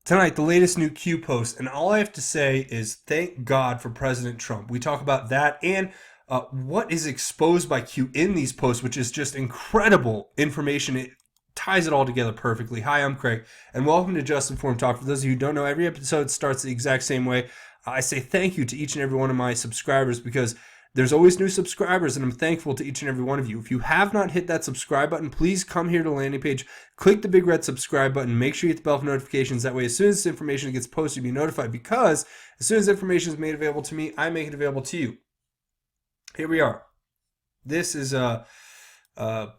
Tonight, the latest new Q post, and all I have to say is thank God for President Trump. We talk about that and what is exposed by Q in these posts, which is just incredible information. It ties it all together perfectly. Hi, I'm Craig, and welcome to Just Informed Talk. For those of you who don't know, every episode starts the exact same way. I say thank you to each and every one of my subscribers because there's always new subscribers, and I'm thankful to each and every one of you. If you have not hit that subscribe button, please come here to the landing page, click the big red subscribe button, make sure you hit the bell for notifications. That way, as soon as this information gets posted, you'll be notified because as soon as information is made available to me, I make it available to you. Here we are. This is a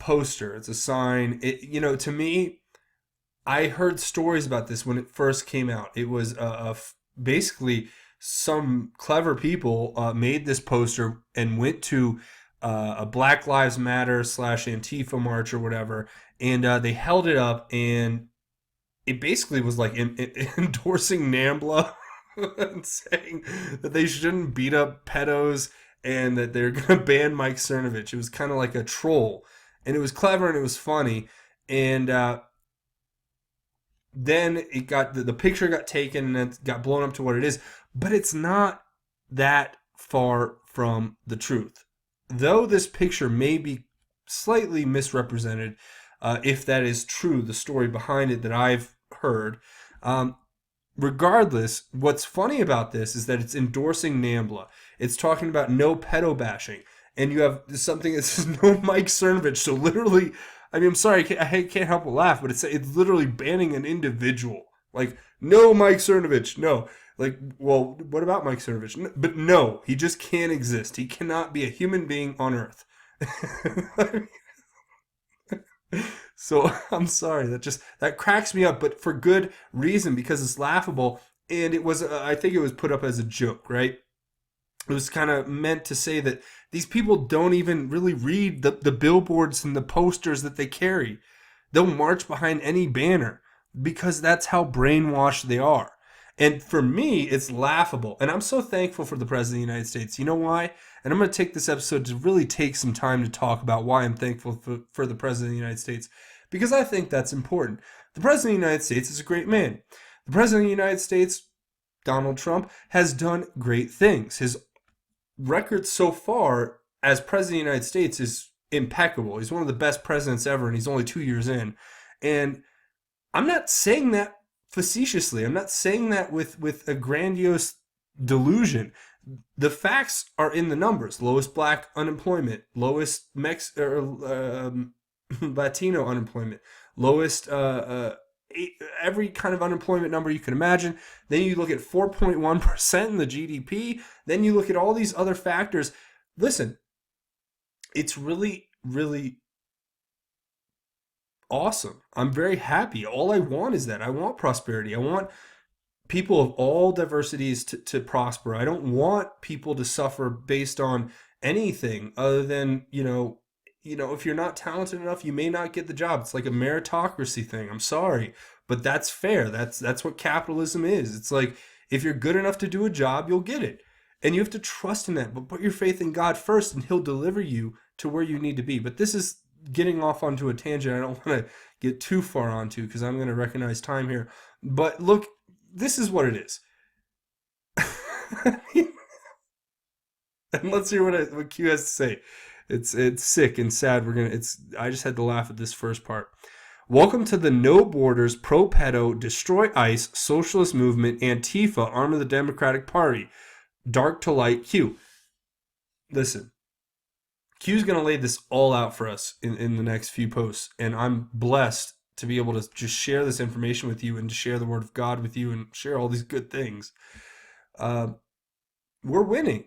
poster. It's a sign. To me, I heard stories about this when it first came out. It was basically some clever people made this poster and went to a Black Lives Matter / Antifa march or whatever, and they held it up, and it basically was like endorsing NAMBLA and saying that they shouldn't beat up pedos and that they're going to ban Mike Cernovich. It was kind of like a troll, and it was clever and it was funny, and then it got the picture got taken and it got blown up to what it is, but it's not that far from the truth. Though this picture may be slightly misrepresented, if that is true, the story behind it that I've heard. Regardless, what's funny about this is that it's endorsing NAMBLA. It's talking about no pedo bashing, and you have something that says no Mike Cernovich. So literally, I mean, I'm sorry, I can't help but laugh, but it's literally banning an individual. Like, no Mike Cernovich, no. Like, well, what about Mike Cernovich? But no, he just can't exist. He cannot be a human being on Earth. So I'm sorry, that cracks me up, but for good reason, because it's laughable, and it was I think it was put up as a joke, right? It was kind of meant to say that these people don't even really read the billboards and the posters that they carry. They'll march behind any banner because that's how brainwashed they are. And for me, it's laughable. And I'm so thankful for the President of the United States. You know why? And I'm going to take this episode to really take some time to talk about why I'm thankful for the President of the United States. Because I think that's important. The President of the United States is a great man. The President of the United States, Donald Trump, has done great things. His record so far as President of the United States is impeccable. He's one of the best presidents ever, and he's only 2 years in. And I'm not saying that facetiously. I'm not saying that with a grandiose delusion. The facts are in the numbers. Lowest black unemployment, lowest Latino unemployment, lowest every kind of unemployment number you can imagine. Then you look at 4.1% in the GDP. Then you look at all these other factors. Listen, it's really, really awesome. I'm very happy. All I want is that. I want prosperity. I want people of all diversities to prosper. I don't want people to suffer based on anything other than, if you're not talented enough, you may not get the job. It's like a meritocracy thing. I'm sorry, but that's fair. That's what capitalism is. It's like, if you're good enough to do a job, you'll get it. And you have to trust in that, but put your faith in God first and he'll deliver you to where you need to be. But this is getting off onto a tangent I don't want to get too far onto because I'm going to recognize time here. But look, this is what it is. And let's hear what Q has to say. It's sick and sad. I just had to laugh at this first part. Welcome to the No Borders, Pro-Pedo, Destroy ICE, Socialist Movement, Antifa, arm of the Democratic Party. Dark to light Q. Listen, Q's going to lay this all out for us in the next few posts, and I'm blessed to be able to just share this information with you and to share the word of God with you and share all these good things. We're winning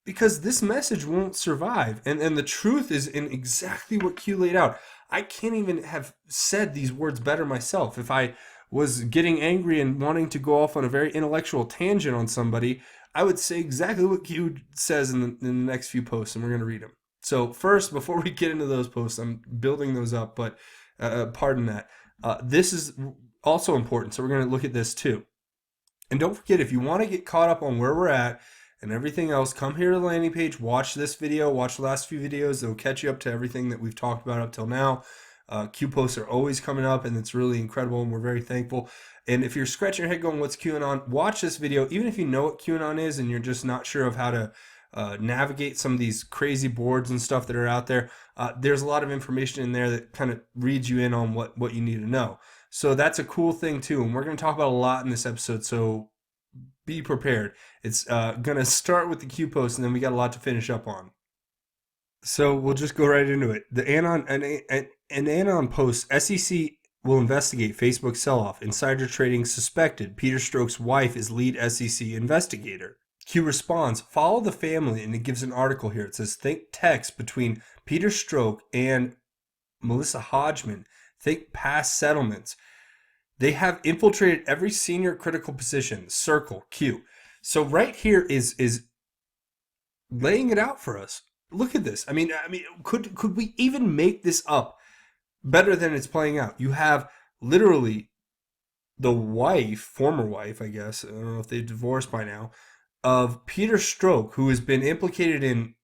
because this message won't survive, and the truth is in exactly what Q laid out. I can't even have said these words better myself. If I was getting angry and wanting to go off on a very intellectual tangent on somebody, I would say exactly what Q says in the next few posts, and we're going to read them. So first, before we get into those posts, I'm building those up, but pardon that. This is also important, so we're going to look at this too. And don't forget, if you want to get caught up on where we're at and everything else, come here to the landing page, watch this video, watch the last few videos. It'll catch you up to everything that we've talked about up till now. Q posts are always coming up, and it's really incredible, and we're very thankful. And if you're scratching your head going, what's QAnon? Watch this video. Even if you know what QAnon is and you're just not sure of how to navigate some of these crazy boards and stuff that are out there, there's a lot of information in there that kind of reads you in on what you need to know. So that's a cool thing too. And we're going to talk about a lot in this episode. So be prepared. It's going to start with the Q post, and then we got a lot to finish up on. So we'll just go right into it. The an Anon post, SEC will investigate Facebook sell-off. Insider trading suspected. Peter Strzok's wife is lead SEC investigator. Q responds, follow the family, and it gives an article here. It says, think text between Peter Strzok and Melissa Hodgman. Think past settlements. They have infiltrated every senior critical position. Circle, Q. So right here is laying it out for us. Look at this. I mean, could we even make this up better than it's playing out? You have literally the wife, former wife, I guess, I don't know if they've divorced by now, of Peter Strzok, who has been implicated in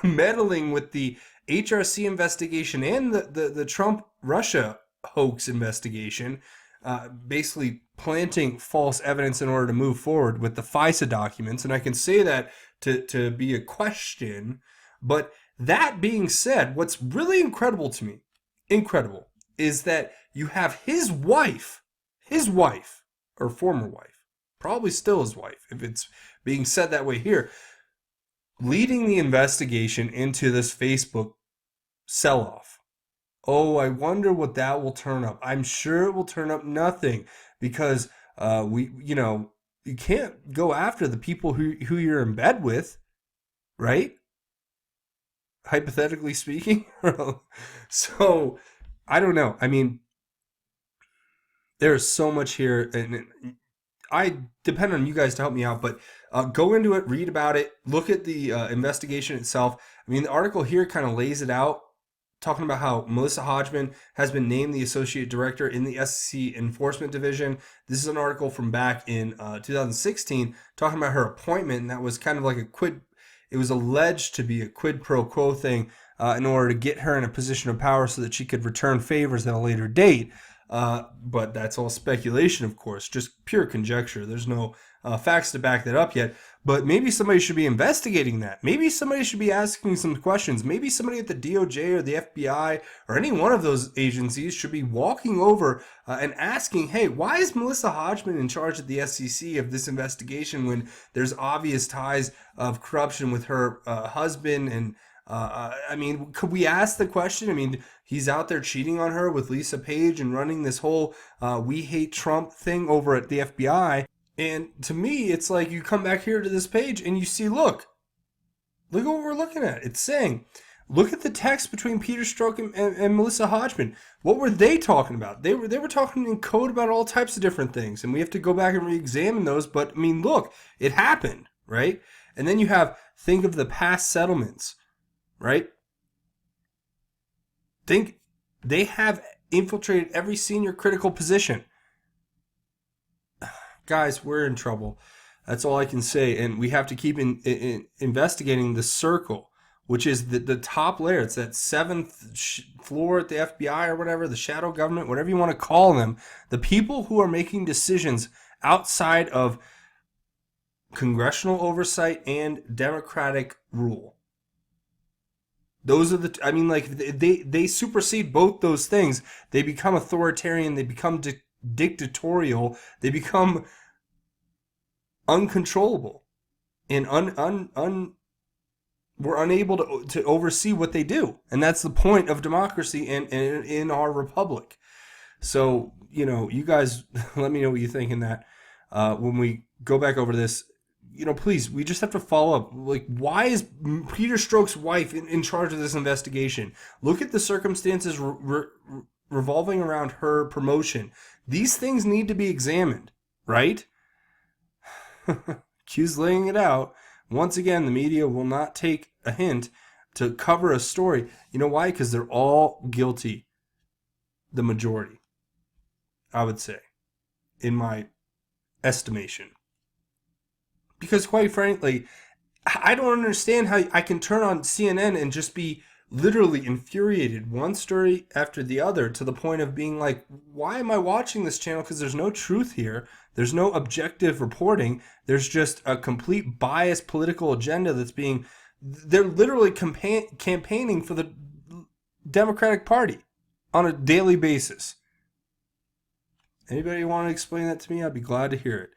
meddling with the HRC investigation and the Trump-Russia hoax investigation, basically planting false evidence in order to move forward with the FISA documents. And I can say that to be a question. But that being said, what's really incredible to me, is that you have his wife, or former wife, probably still his wife, if it's being said that way here, leading the investigation into this Facebook sell-off. Oh, I wonder what that will turn up. I'm sure it will turn up nothing, because you can't go after the people who you're in bed with, right? Hypothetically speaking. So, I don't know. I mean, there's so much here, and I depend on you guys to help me out, but go into it, read about it, look at the investigation itself. I mean, the article here kind of lays it out, talking about how Melissa Hodgman has been named the associate director in the SEC Enforcement Division. This is an article from back in 2016 talking about her appointment, and that was kind of like it was alleged to be a quid pro quo thing in order to get her in a position of power so that she could return favors at a later date. But that's all speculation, of course, just pure conjecture. There's no facts to back that up yet. But maybe somebody should be investigating that. Maybe somebody should be asking some questions. Maybe somebody at the DOJ or the FBI or any one of those agencies should be walking over and asking, hey, why is Melissa Hodgman in charge of the SEC of this investigation when there's obvious ties of corruption with her husband? And I mean, could we ask the question? I mean, he's out there cheating on her with Lisa Page and running this whole we hate Trump thing over at the FBI. And to me, it's like you come back here to this page and you see, look at what we're looking at. It's saying, look at the text between Peter Strzok and Melissa Hodgman. What were they talking about? They were talking in code about all types of different things, and we have to go back and re-examine those. But I mean, look, it happened, right? And then you think of the past settlements, right? Think they have infiltrated every senior critical position. Guys, we're in trouble. That's all I can say. And we have to keep investigating the circle, which is the top layer. It's that seventh floor at the FBI or whatever, the shadow government, whatever you want to call them. The people who are making decisions outside of congressional oversight and democratic rule. Those are they supersede both those things. They become authoritarian. They become dictatorial. They become uncontrollable, and we're unable to oversee what they do. And that's the point of democracy in our republic. So, you guys let me know what you think in that. When we go back over this, please, we just have to follow up. Like, why is Peter Strzok's wife in charge of this investigation? Look at the circumstances revolving around her promotion. These things need to be examined, right? Q's laying it out. Once again, the media will not take a hint to cover a story. You know why? Because they're all guilty. The majority, I would say, in my estimation. Because quite frankly, I don't understand how I can turn on CNN and just be literally infuriated, one story after the other, to the point of being like, why am I watching this channel? Because there's no truth here. There's no objective reporting. There's just a complete biased political agenda that's being, they're literally campaigning for the Democratic Party on a daily basis. Anybody want to explain that to me? I'd be glad to hear it.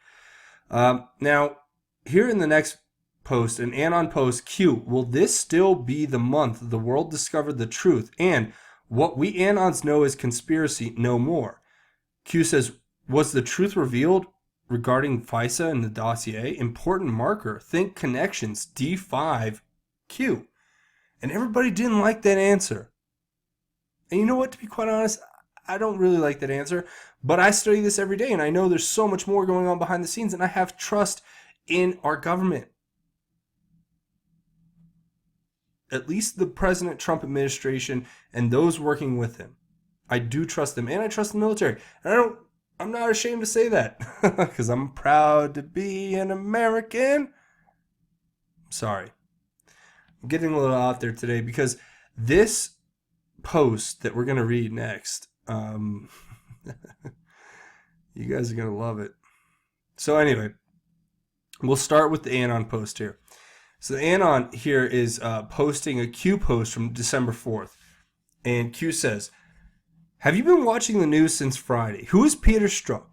Now, here in the next post, an Anon post, Q, will this still be the month the world discovered the truth and what we Anons know as conspiracy no more? Q says, was the truth revealed regarding FISA and the dossier? Important marker, think connections, D5, Q. And everybody didn't like that answer. And you know what, to be quite honest, I don't really like that answer, but I study this every day and I know there's so much more going on behind the scenes, and I have trust in our government. At least the President Trump administration and those working with him. I do trust them, and I trust the military. And I'm not ashamed to say that because I'm proud to be an American. Sorry. I'm getting a little out there today because this post that we're going to read next, you guys are going to love it. So anyway, we'll start with the Anon post here. So the Anon here is posting a Q post from December 4th. And Q says, have you been watching the news since Friday? Who is Peter Strzok?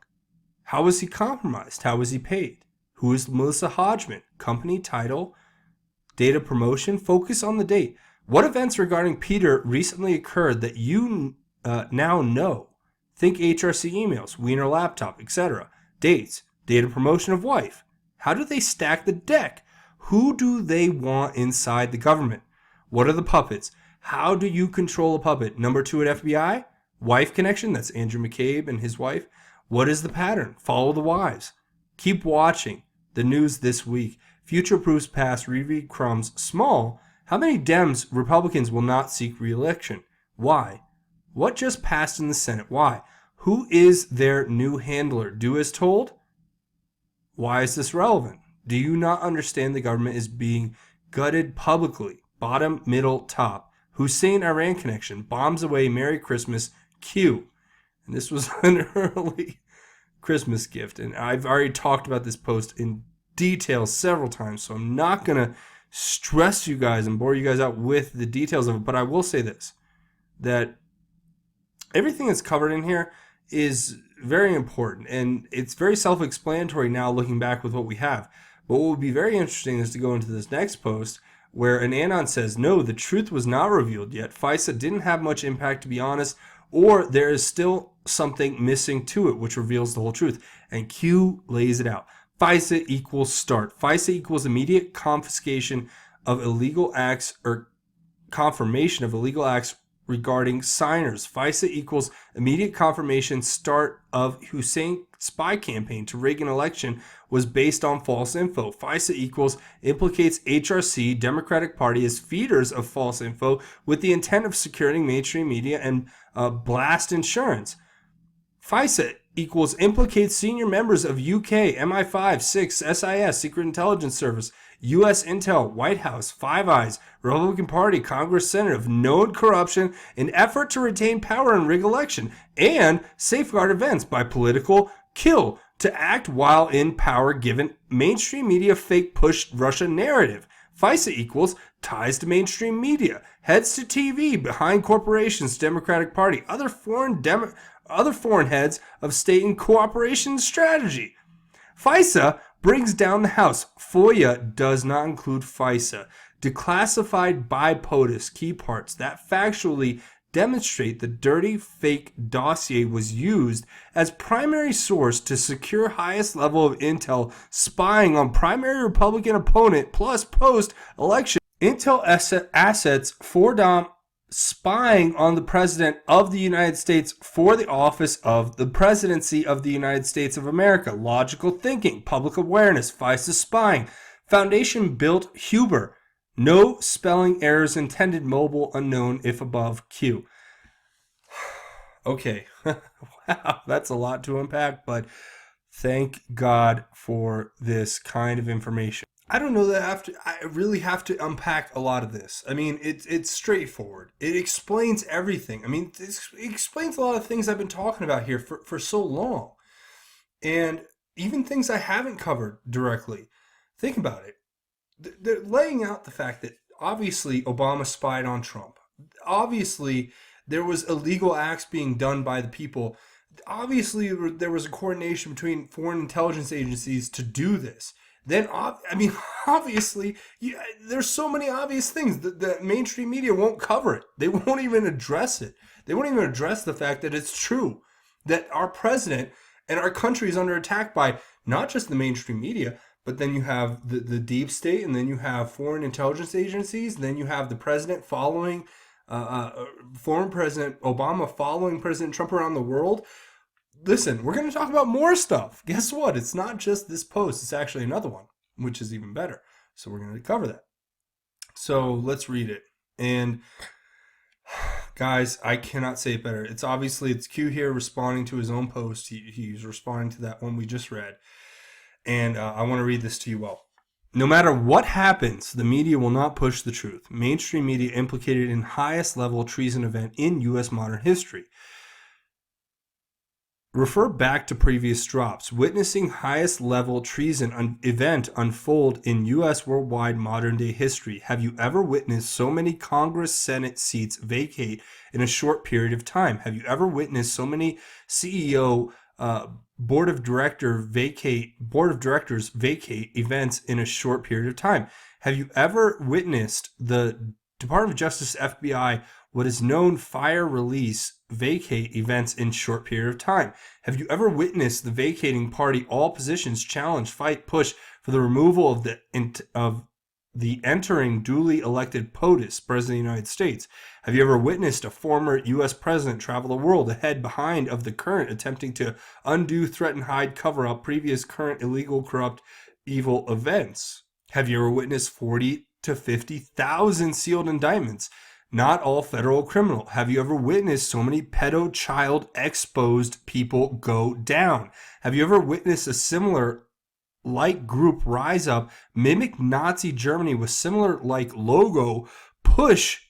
How was he compromised? How was he paid? Who is Melissa Hodgman? Company, title, date of promotion? Focus on the date. What events regarding Peter recently occurred that you now know? Think HRC emails, Wiener laptop, etc. Dates, date of promotion of wife. How do they stack the deck? Who do they want inside the government? What are the puppets? How do you control a puppet? Number 2 at FBI? Wife connection, that's Andrew McCabe and his wife. What is the pattern? Follow the wives. Keep watching the news this week. Future proofs past, reread crumbs. Small. How many Dems, Republicans will not seek re-election? Why? What just passed in the Senate? Why? Who is their new handler? Do as told? Why is this relevant? Do you not understand the government is being gutted publicly? Bottom, middle, top. Hussein-Iran connection. Bombs away. Merry Christmas. Q. And this was an early Christmas gift. And I've already talked about this post in detail several times, so I'm not going to stress you guys and bore you guys out with the details of it. But I will say this, that everything that's covered in here is very important. And it's very self-explanatory now looking back with what we have. But what would be very interesting is to go into this next post where an Anon says, no, the truth was not revealed yet. FISA didn't have much impact, to be honest, or there is still something missing to it, which reveals the whole truth. And Q lays it out. FISA equals start. FISA equals immediate confiscation of illegal acts or confirmation of illegal acts regarding signers. FISA equals immediate confirmation start of Hussein spy campaign to Reagan election was based on false info. FISA equals implicates HRC, Democratic Party, as feeders of false info with the intent of securing mainstream media and blast insurance. FISA equals implicates senior members of UK, MI5, 6, SIS, Secret Intelligence Service, U.S. Intel, White House, Five Eyes, Republican Party, Congress Senate of known corruption in effort to retain power and rig election, and safeguard events by political kill to act while in power given mainstream media fake push Russia narrative. FISA equals ties to mainstream media, heads to TV, behind corporations, Democratic Party, other foreign heads of state and cooperation strategy. FISA brings down the House. FOIA does not include FISA. Declassified by POTUS, key parts that factually demonstrate the dirty fake dossier was used as primary source to secure highest level of intel spying on primary Republican opponent plus post-election intel assets for Dom spying on the President of the United States for the office of the Presidency of the United States of America. Logical thinking, public awareness, FISA spying. Foundation built Huber. No spelling errors intended, mobile unknown if above Q. Okay, wow, that's a lot to unpack, but thank God for this kind of information. I don't know that I really have to unpack a lot of this. I mean, it's straightforward. It explains everything. I mean, it explains a lot of things I've been talking about here for so long. And even things I haven't covered directly. Think about it. They're laying out the fact that obviously Obama spied on Trump. Obviously, there was illegal acts being done by the people. Obviously, there was a coordination between foreign intelligence agencies to do this. Then, I mean, obviously, there's so many obvious things that the mainstream media won't cover it. They won't even address it. They won't even address the fact that it's true that our president and our country is under attack by not just the mainstream media, but then you have the deep state, and then you have foreign intelligence agencies, and then you have the president following, former President Obama following President Trump around the world. Listen, we're going to talk about more stuff. Guess what? It's not just this post, it's actually another one, which is even better. So we're going to cover that. So let's read it. And guys, I cannot say it better. It's Q here responding to his own post. He's responding to that one we just read. And I want to read this to you all. No matter what happens, the media will not push the truth. Mainstream media implicated in highest level treason event in U.S. modern history. Refer back to previous drops. Witnessing highest level treason event unfold in U.S. worldwide modern day history. Have you ever witnessed so many Congress Senate seats vacate in a short period of time? Have you ever witnessed so many CEO board of directors vacate events in a short period of time? Have you ever witnessed the Department of Justice, FBI, what is known fire release vacate events in short period of time? Have you ever witnessed the vacating party all positions challenge, fight, push for the removal of the entering duly elected POTUS, President of the United States? Have you ever witnessed a former U.S. president travel the world ahead behind of the current, attempting to undo, threaten, hide, cover up previous, current, illegal, corrupt, evil events? Have you ever witnessed 40 to 50,000 sealed indictments? Not all federal criminal. Have you ever witnessed so many pedo child exposed people go down? Have you ever witnessed a similar like group rise up, mimic Nazi Germany with similar like logo, push,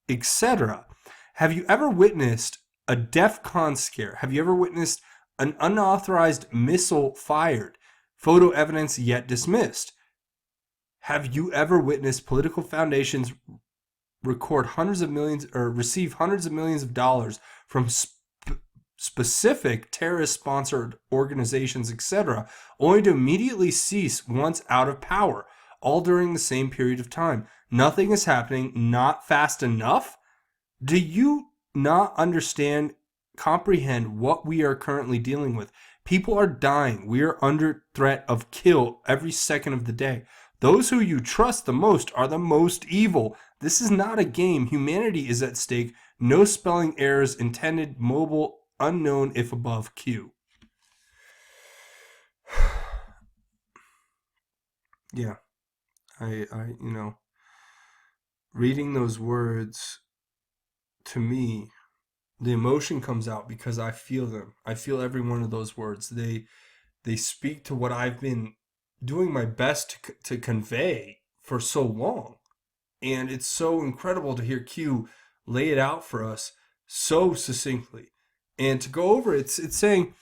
etc.? Have you ever witnessed a DEFCON scare? Have you ever witnessed an unauthorized missile fired? Photo evidence yet dismissed. Have you ever witnessed political foundations record hundreds of millions or receive hundreds of millions of dollars from specific terrorist-sponsored organizations, etc., only to immediately cease once out of power, all during the same period of time? Nothing is happening, not fast enough? Do you not understand, comprehend what we are currently dealing with? People are dying. We are under threat of kill every second of the day. Those who you trust the most are the most evil. This is not a game. Humanity is at stake. No spelling errors intended. Mobile, unknown if above. Q. Yeah. Reading those words, to me, the emotion comes out because I feel them. I feel every one of those words. They speak to what I've been doing my best to convey for so long. And it's so incredible to hear Q lay it out for us so succinctly. And to go over it, it's saying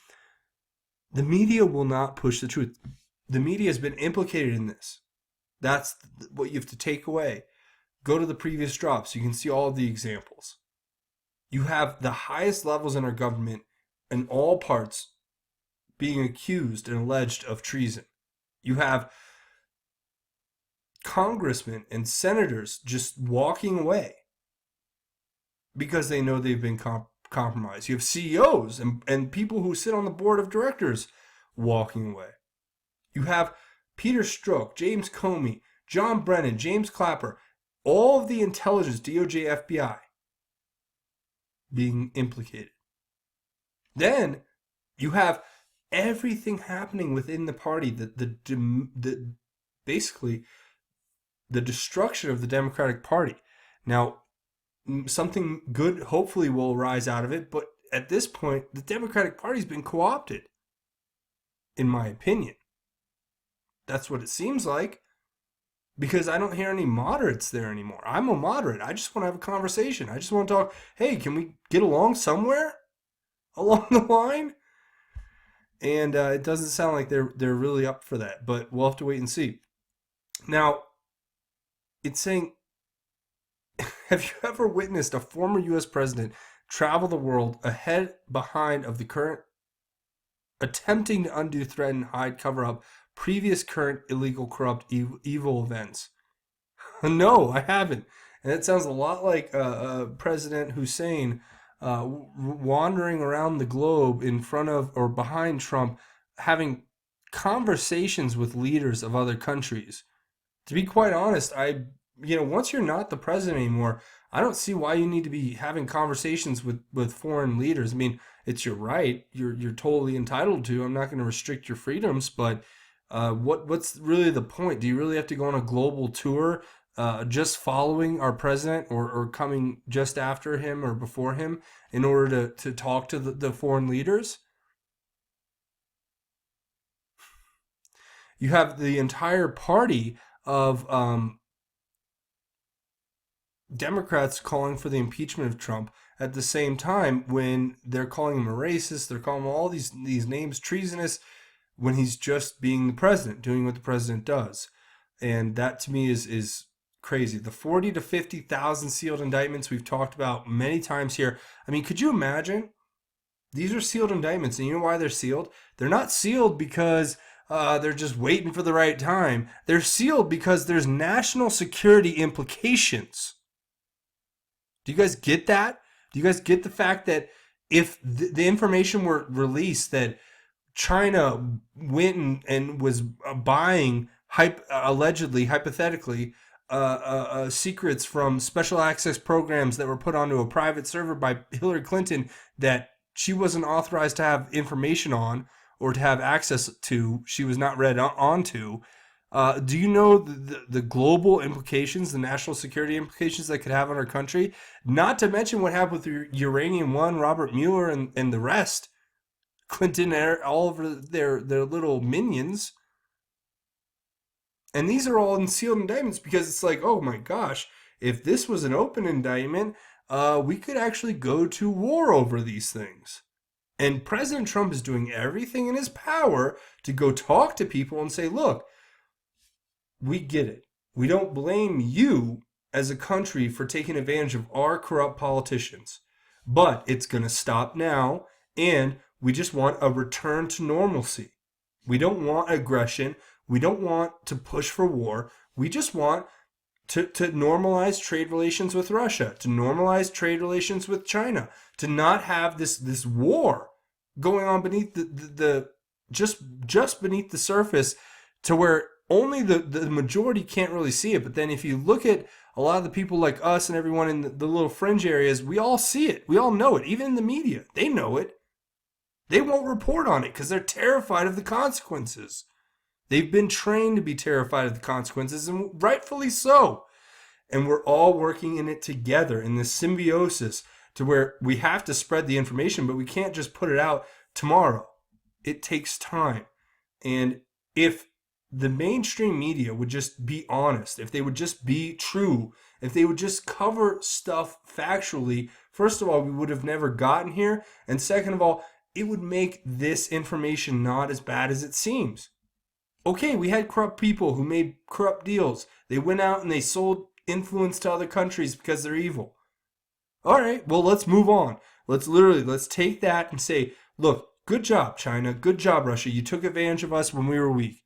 the media will not push the truth. The media has been implicated in this. That's what you have to take away. Go to the previous drops. You can see all of the examples. You have the highest levels in our government in all parts being accused and alleged of treason. You have congressmen and senators just walking away because they know they've been compromised. You have CEOs and people who sit on the board of directors walking away. You have Peter Strzok, James Comey, John Brennan, James Clapper, all of the intelligence, DOJ, FBI, being implicated. Then you have everything happening within the party, basically the destruction of the Democratic Party. Now, something good hopefully will arise out of it, but at this point, the Democratic Party's been co-opted, in my opinion. That's what it seems like. because I don't hear any moderates there anymore. I'm a moderate. I just want to have a conversation. I just want to talk. Hey, can we get along somewhere along the line? And it doesn't sound like they're really up for that. But we'll have to wait and see. Now, it's saying, have you ever witnessed a former U.S. president travel the world ahead behind of the current, attempting to undo, threaten, hide, cover up previous, current, illegal, corrupt, evil events? No, I haven't. And it sounds a lot like President Hussein wandering around the globe in front of or behind Trump, having conversations with leaders of other countries. To be quite honest, once you're not the president anymore, I don't see why you need to be having conversations with foreign leaders. I mean, it's your right. You're totally entitled to. I'm not going to restrict your freedoms, but what's really the point? Do you really have to go on a global tour just following our president, or coming just after him or before him in order to talk to the foreign leaders? You have the entire party of Democrats calling for the impeachment of Trump at the same time when they're calling him a racist. They're calling him all these names, treasonous, when he's just being the president, doing what the president does. And that to me is crazy. The 40 to 50,000 sealed indictments we've talked about many times here. I mean, could you imagine? These are sealed indictments, and you know why they're sealed? They're not sealed because they're just waiting for the right time. They're sealed because there's national security implications. Do you guys get that? Do you guys get the fact that if the information were released that China went and was buying allegedly, hypothetically, secrets from special access programs that were put onto a private server by Hillary Clinton that she wasn't authorized to have information on or to have access to, she was not read onto. Do you know the global implications, the national security implications that could have on our country? Not to mention what happened with Uranium One, Robert Mueller, and the rest. Clinton, all of their little minions. And these are all in sealed indictments because it's like, oh my gosh, if this was an open indictment, we could actually go to war over these things. And President Trump is doing everything in his power to go talk to people and say, look, we get it. We don't blame you as a country for taking advantage of our corrupt politicians. But it's going to stop now, and we just want a return to normalcy. We don't want aggression. We don't want to push for war. We just want to normalize trade relations with Russia, to normalize trade relations with China, to not have this war going on beneath the just beneath the surface, to where only the majority can't really see it. But then if you look at a lot of the people like us and everyone in the little fringe areas, we all see it. We all know it. Even in the media, they know it. They won't report on it because they're terrified of the consequences. They've been trained to be terrified of the consequences, and rightfully so. And we're all working in it together in this symbiosis to where we have to spread the information, but we can't just put it out tomorrow. It takes time. And if the mainstream media would just be honest, if they would just be true, if they would just cover stuff factually, first of all, we would have never gotten here. And second of all, it would make this information not as bad as it seems. Okay, we had corrupt people who made corrupt deals. They went out and they sold influence to other countries because they're evil. All right, well, let's move on. Let's take that and say, look, good job, China. Good job, Russia. You took advantage of us when we were weak.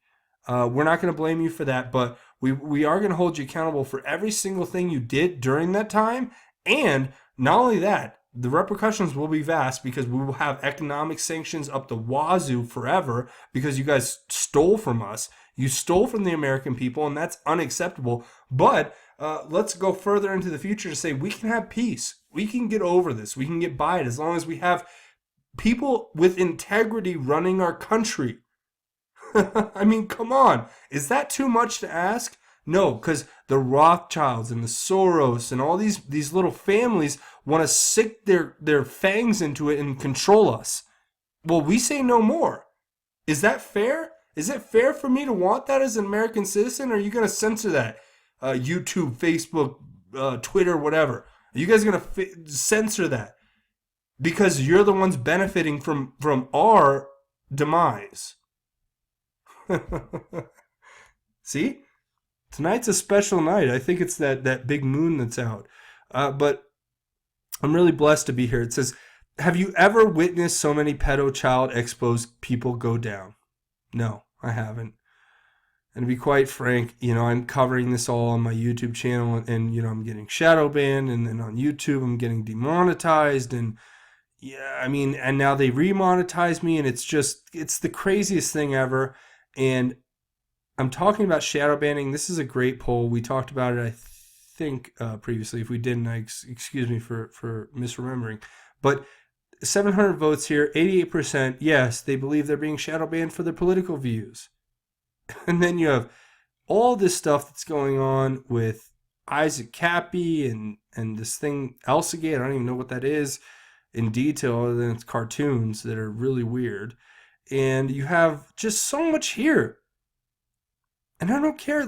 We're not going to blame you for that, but we are going to hold you accountable for every single thing you did during that time. And not only that, the repercussions will be vast because we will have economic sanctions up the wazoo forever because you guys stole from us. You stole from the American people, and that's unacceptable. But let's go further into the future to say we can have peace. We can get over this. We can get by it as long as we have people with integrity running our country. I mean, come on. Is that too much to ask? No, because the Rothschilds and the Soros and all these little families want to sink their fangs into it and control us. Well, we say no more. Is that fair? Is it fair for me to want that as an American citizen? Or are you going to censor that? YouTube, Facebook, Twitter, whatever. Are you guys going to censor that? Because you're the ones benefiting from our demise. See? Tonight's a special night. I think it's that big moon that's out. But I'm really blessed to be here. It says, have you ever witnessed so many pedo-child exposed people go down? No, I haven't. And to be quite frank, I'm covering this all on my YouTube channel, and I'm getting shadow banned, and then on YouTube I'm getting demonetized, and and now they remonetize me, and it's the craziest thing ever. And I'm talking about shadow banning. This is a great poll. We talked about it, I think, previously. If we didn't, excuse me for misremembering. But 700 votes here, 88%, yes, they believe they're being shadow banned for their political views. And then you have all this stuff that's going on with Isaac Cappy and this thing, Elsagate. I don't even know what that is in detail, other than it's cartoons that are really weird. And you have just so much here. And I don't care,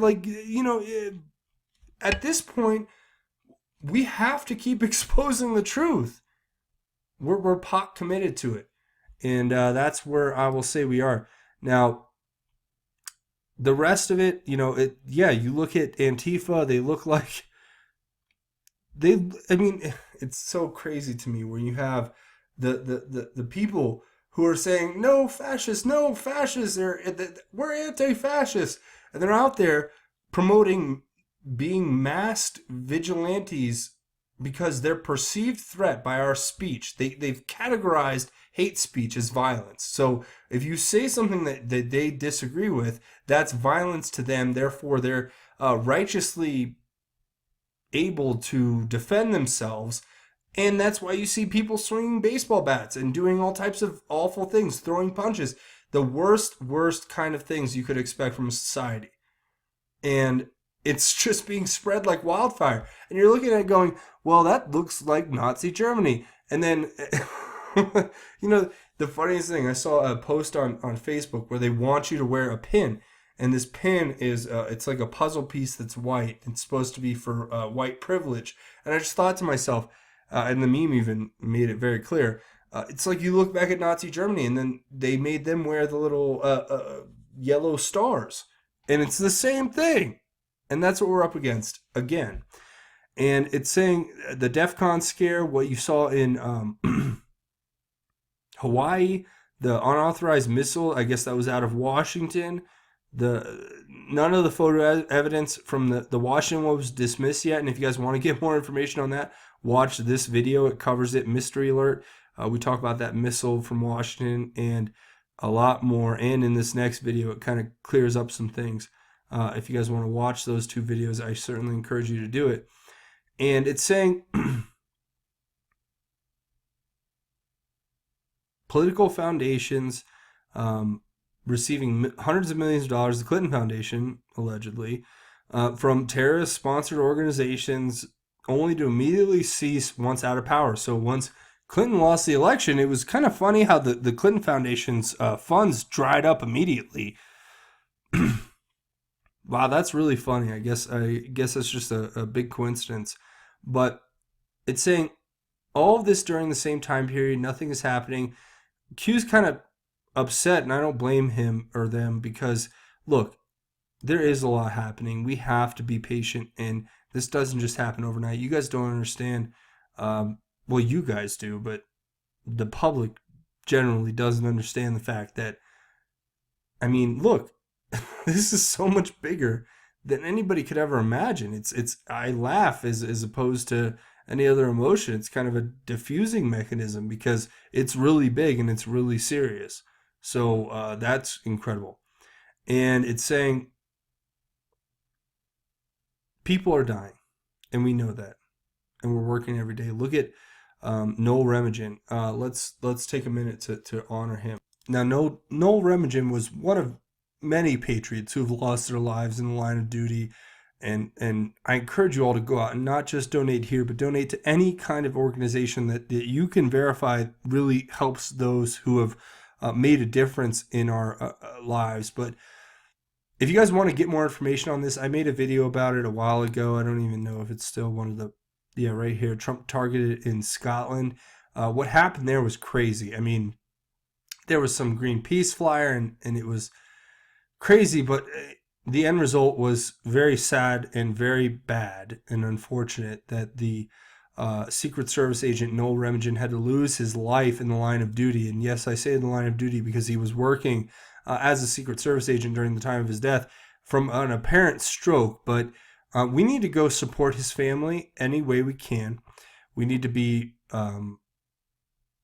at this point, we have to keep exposing the truth. We're pot committed to it. And that's where I will say we are. Now, the rest of it, you look at Antifa, they look like it's so crazy to me when you have the people who are saying no fascists, we're anti-fascist, and they're out there promoting being masked vigilantes because they're perceived threat by our speech. They've categorized hate speech as violence. So if you say something that they disagree with, that's violence to them. Therefore, they're righteously able to defend themselves. And that's why you see people swinging baseball bats and doing all types of awful things, throwing punches, the worst kind of things you could expect from a society. And it's just being spread like wildfire. And you're looking at it going, well, that looks like Nazi Germany. And then, the funniest thing, I saw a post on Facebook where they want you to wear a pin. And this pin is, it's like a puzzle piece that's white. It's supposed to be for white privilege. And I just thought to myself, and the meme even made it very clear, it's like you look back at Nazi Germany and then they made them wear the little yellow stars. And it's the same thing. And that's what we're up against again. And it's saying the DEF CON scare, what you saw in Hawaii, the unauthorized missile, I guess that was out of Washington. None of the photo evidence from the Washington one was dismissed yet. And if you guys want to get more information on that, watch this video. It covers it, Mystery Alert. We talk about that missile from Washington and a lot more. And in this next video, it kind of clears up some things. If you guys want to watch those two videos, I certainly encourage you to do it. And it's saying political foundations receiving hundreds of millions of dollars, the Clinton Foundation, allegedly, from terrorist-sponsored organizations, only to immediately cease once out of power. So once Clinton lost the election, it was kind of funny how the Clinton Foundation's funds dried up immediately. Wow, that's really funny. I guess that's just a big coincidence. But it's saying all of this during the same time period, nothing is happening. Q's kind of upset, and I don't blame him or them because, look, there is a lot happening. We have to be patient, and this doesn't just happen overnight. You guys don't understand. Well, you guys do, but the public generally doesn't understand the fact that, look, this is so much bigger than anybody could ever imagine. It's I laugh as opposed to any other emotion. It's kind of a diffusing mechanism because it's really big and it's really serious. So that's incredible. And it's saying people are dying, and we know that, and we're working every day. Look at Noel Remagen. Let's take a minute to honor him. Now, Noel Remagen was one of many patriots who have lost their lives in the line of duty, and I encourage you all to go out and not just donate here, but donate to any kind of organization that you can verify really helps those who have made a difference in our lives. But if you guys want to get more information on this, I made a video about it a while ago. I don't even know if it's still one of the, yeah, right here, Trump targeted in Scotland. What happened there was crazy. I mean, there was some Greenpeace flyer and it was crazy, but the end result was very sad and very bad and unfortunate that the Secret Service agent Noel Remington had to lose his life in the line of duty. And yes, I say in the line of duty because he was working as a Secret Service agent during the time of his death from an apparent stroke. But we need to go support his family any way we can. We need to be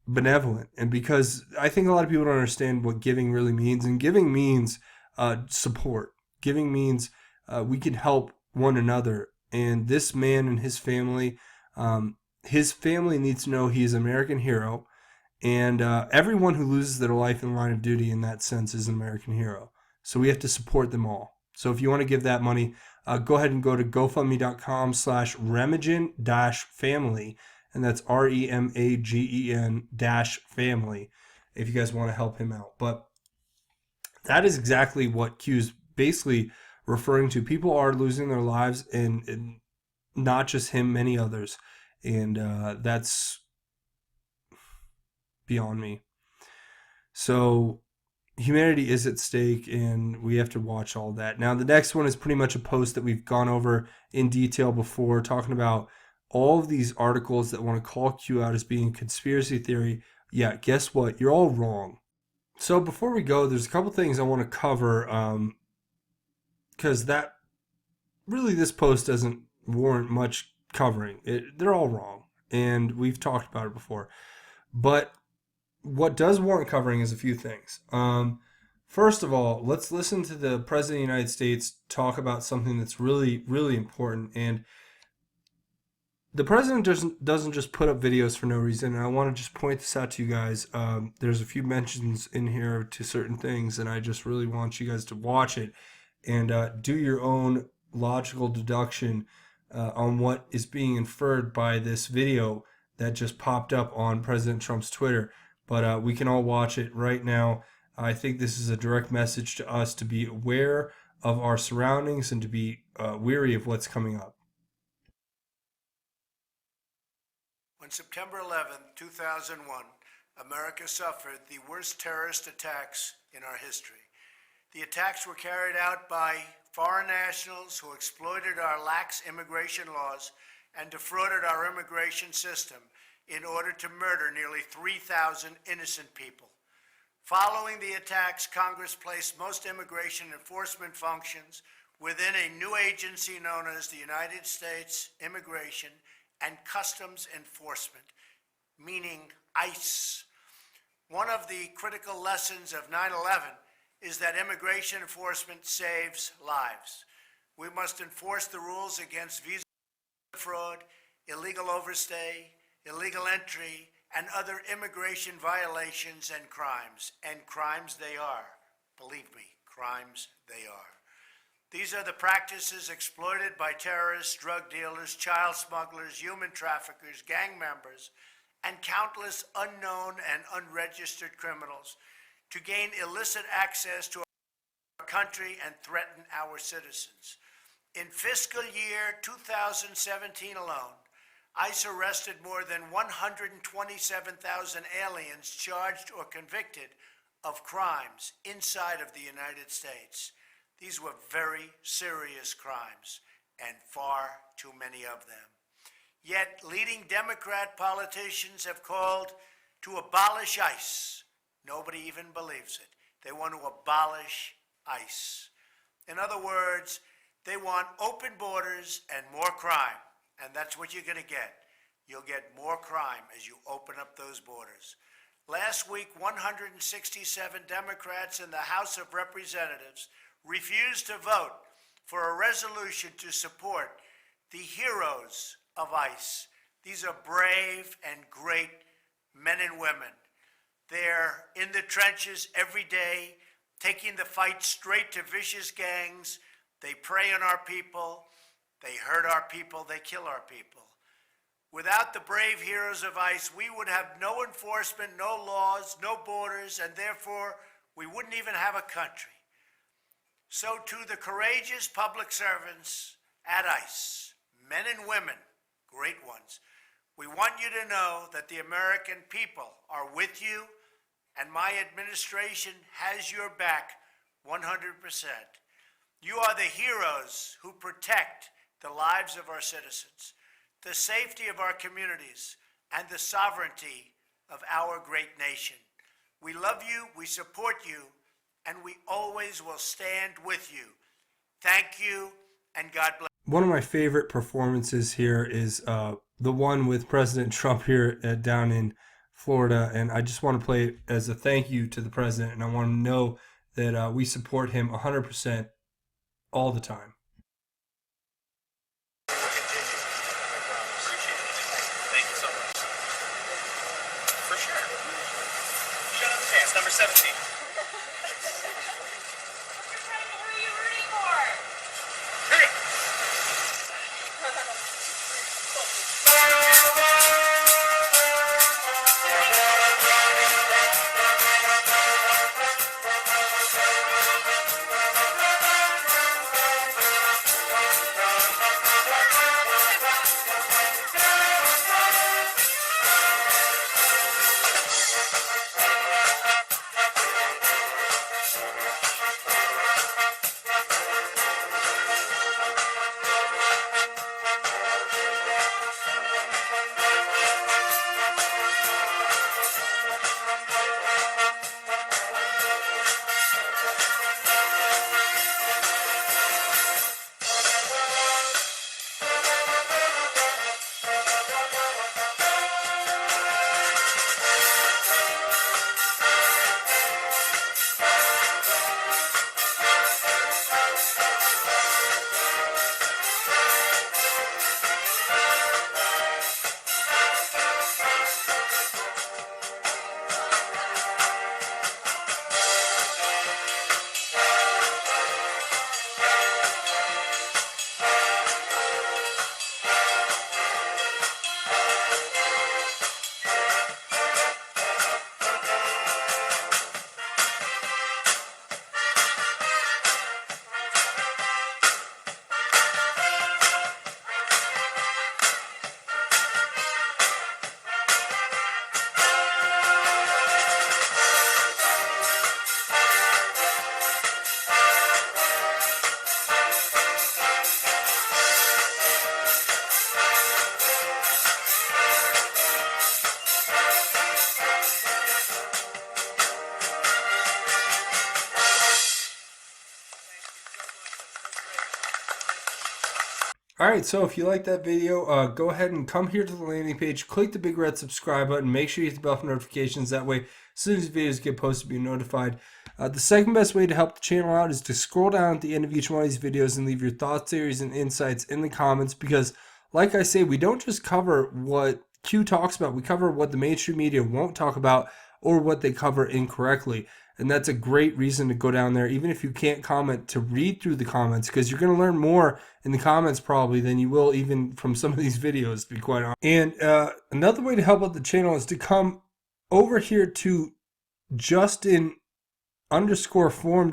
benevolent. And because I think a lot of people don't understand what giving really means. And giving means support. Giving means we can help one another. And this man and his family needs to know he is an American hero. And everyone who loses their life in the line of duty in that sense is an American hero. So we have to support them all. So if you want to give that money, go ahead and go to gofundme.com/Remagen-family. And that's REMAGEN-family if you guys want to help him out. But that is exactly what Q's basically referring to. People are losing their lives, and not just him, many others. And that's beyond me. So humanity is at stake, and we have to watch all that. Now, the next one is pretty much a post that we've gone over in detail before, talking about all of these articles that want to call Q out as being conspiracy theory. Yeah, guess what? You're all wrong. So before we go, there's a couple things I want to cover, because that really, this post doesn't warrant much covering. They're all wrong, and we've talked about it before. But what does warrant covering is a few things. First of all, let's listen to the President of the United States talk about something that's really, really important. And the president doesn't just put up videos for no reason. And I want to just point this out to you guys. There's a few mentions in here to certain things, and I just really want you guys to watch it and do your own logical deduction on what is being inferred by this video that just popped up on President Trump's Twitter. But we can all watch it right now. I think this is a direct message to us to be aware of our surroundings and to be weary of what's coming up. On September 11, 2001, America suffered the worst terrorist attacks in our history. The attacks were carried out by foreign nationals who exploited our lax immigration laws and defrauded our immigration system in order to murder nearly 3,000 innocent people. Following the attacks, Congress placed most immigration enforcement functions within a new agency known as the United States Immigration and Customs Enforcement, meaning ICE. One of the critical lessons of 9/11 is that immigration enforcement saves lives. We must enforce the rules against visa fraud, illegal overstay, illegal entry, and other immigration violations and crimes. And crimes they are. Believe me, crimes they are. These are the practices exploited by terrorists, drug dealers, child smugglers, human traffickers, gang members, and countless unknown and unregistered criminals to gain illicit access to our country and threaten our citizens. In fiscal year 2017 alone, ICE arrested more than 127,000 aliens charged or convicted of crimes inside of the United States. These were very serious crimes, and far too many of them. Yet leading Democrat politicians have called to abolish ICE. Nobody even believes it. They want to abolish ICE. In other words, they want open borders and more crime, and that's what you're going to get. You'll get more crime as you open up those borders. Last week, 167 Democrats in the House of Representatives refused to vote for a resolution to support the heroes of ICE. These are brave and great men and women. They're in the trenches every day, taking the fight straight to vicious gangs. They prey on our people, they hurt our people, they kill our people. Without the brave heroes of ICE, we would have no enforcement, no laws, no borders, and therefore we wouldn't even have a country. So to the courageous public servants at ICE, men and women, great ones, we want you to know that the American people are with you, and my administration has your back 100%. You are the heroes who protect the lives of our citizens, the safety of our communities, and the sovereignty of our great nation. We love you, we support you, and we always will stand with you. Thank you, and God bless. One of my favorite performances here is the one with President Trump here down in Florida, and I just want to play it as a thank you to the president, and I want to know that we support him 100% all the time. Thank you so much. For sure. Shut up, chance. Number 17. Who are you rooting for? Here we go. All right, so if you like that video, go ahead and come here to the landing page, click the big red subscribe button, make sure you hit the bell for notifications. That way, as soon as videos get posted, you'll be notified. The second best way to help the channel out is to scroll down at the end of each one of these videos and leave your thoughts, theories, and insights in the comments, because like I say, we don't just cover what Q talks about, we cover what the mainstream media won't talk about or what they cover incorrectly. And that's a great reason to go down there, even if you can't comment, to read through the comments, because you're going to learn more in the comments probably than you will even from some of these videos, to be quite honest. And another way to help out the channel is to come over here to Justin_formed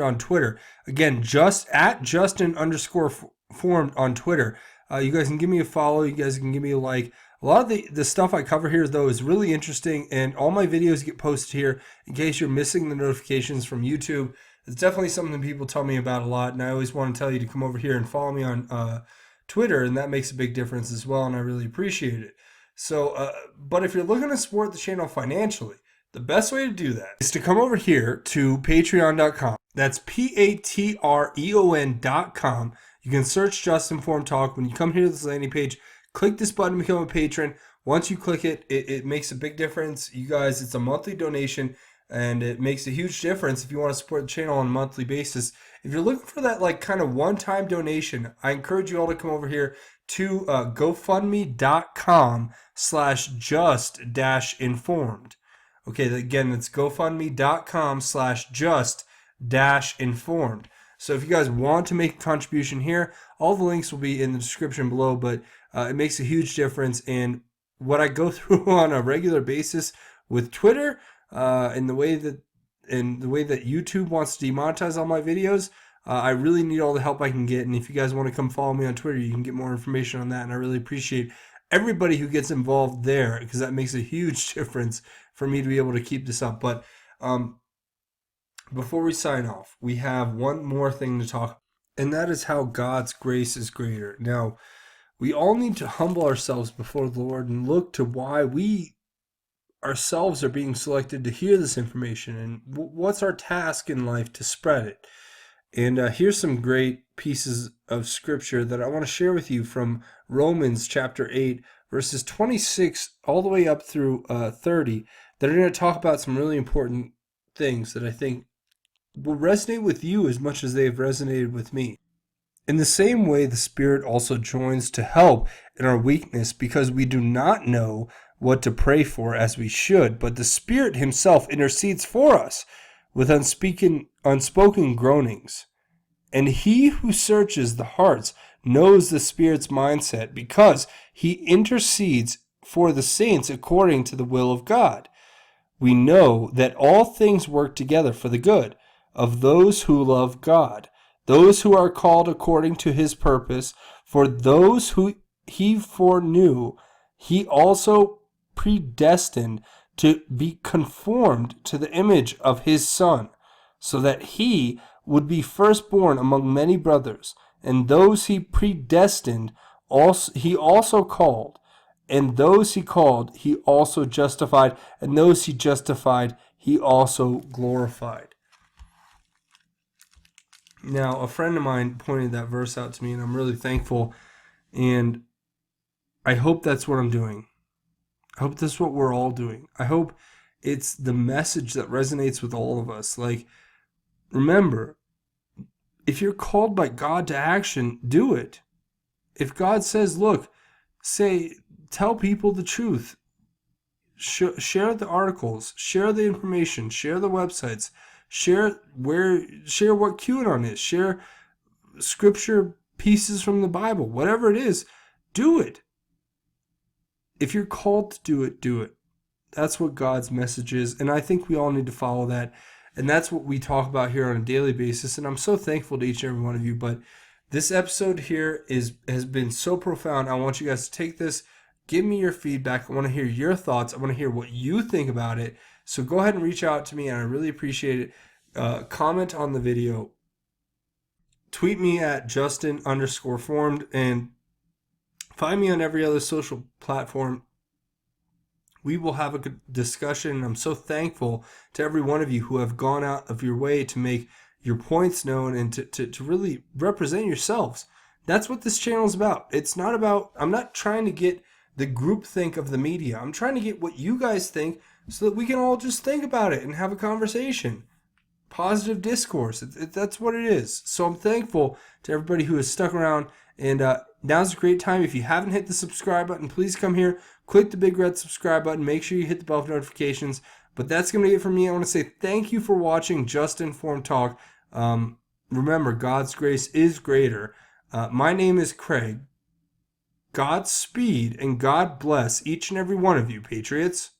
on Twitter. Again, just at Justin_formed on Twitter. You guys can give me a follow. You guys can give me a like. A lot of the stuff I cover here, though, is really interesting, and all my videos get posted here in case you're missing the notifications from YouTube. It's definitely something people tell me about a lot, and I always want to tell you to come over here and follow me on Twitter, and that makes a big difference as well, and I really appreciate it. So, but if you're looking to support the channel financially, the best way to do that is to come over here to patreon.com. That's patreon.com. You can search Justin Form Talk. When you come here to this landing page, click this button to become a patron. Once you click it, it makes a big difference. You guys, it's a monthly donation, and it makes a huge difference if you want to support the channel on a monthly basis. If you're looking for that like kind of one-time donation, I encourage you all to come over here to GoFundMe.com/just-informed. Okay, again, that's GoFundMe.com/just-informed. So if you guys want to make a contribution here, all the links will be in the description below, but it makes a huge difference. And what I go through on a regular basis with Twitter, and the way that YouTube wants to demonetize all my videos, I really need all the help I can get. And if you guys want to come follow me on Twitter, you can get more information on that. And I really appreciate everybody who gets involved there, because that makes a huge difference for me to be able to keep this up. But before we sign off, we have one more thing to talk, and that is how God's grace is greater. Now, we all need to humble ourselves before the Lord and look to why we ourselves are being selected to hear this information, and what's our task in life to spread it. And here's some great pieces of scripture that I want to share with you from Romans chapter 8, verses 26 all the way up through 30, that are going to talk about some really important things that I think will resonate with you as much as they have resonated with me. In the same way, the Spirit also joins to help in our weakness, because we do not know what to pray for as we should, but the Spirit himself intercedes for us with unspoken groanings. And he who searches the hearts knows the Spirit's mindset, because he intercedes for the saints according to the will of God. We know that all things work together for the good of those who love God, those who are called according to his purpose. For those who he foreknew, he also predestined to be conformed to the image of his Son, so that he would be firstborn among many brothers. And those he predestined, he also called. And those he called, he also justified. And those he justified, he also glorified. Now, a friend of mine pointed that verse out to me, and I'm really thankful. And I hope that's what I'm doing. I hope that's what we're all doing. I hope it's the message that resonates with all of us. Like, remember, if you're called by God to action, do it. If God says, look, tell people the truth. Share the articles, share the information, share the websites, share what QAnon is, share scripture pieces from the Bible, whatever it is, do it. If you're called to do it, do it. That's what God's message is, and I think we all need to follow that. And that's what we talk about here on a daily basis. And I'm so thankful to each and every one of you. But this episode here has been so profound. I want you guys to take this, give me your feedback. I want to hear your thoughts. I want to hear what you think about it. So go ahead and reach out to me, and I really appreciate it. Comment on the video. Tweet me at Justin_formed, and find me on every other social platform. We will have a good discussion. I'm so thankful to every one of you who have gone out of your way to make your points known and to really represent yourselves. That's what this channel is about. It's not about, I'm not trying to get the groupthink of the media. I'm trying to get what you guys think so that we can all just think about it and have a conversation. Positive discourse. That's what it is. So I'm thankful to everybody who has stuck around. And now's a great time. If you haven't hit the subscribe button, please come here, click the big red subscribe button, make sure you hit the bell for notifications. But that's going to be it for me. I want to say thank you for watching Just Informed Talk. Remember, God's grace is greater. My name is Craig. Godspeed and God bless each and every one of you, Patriots.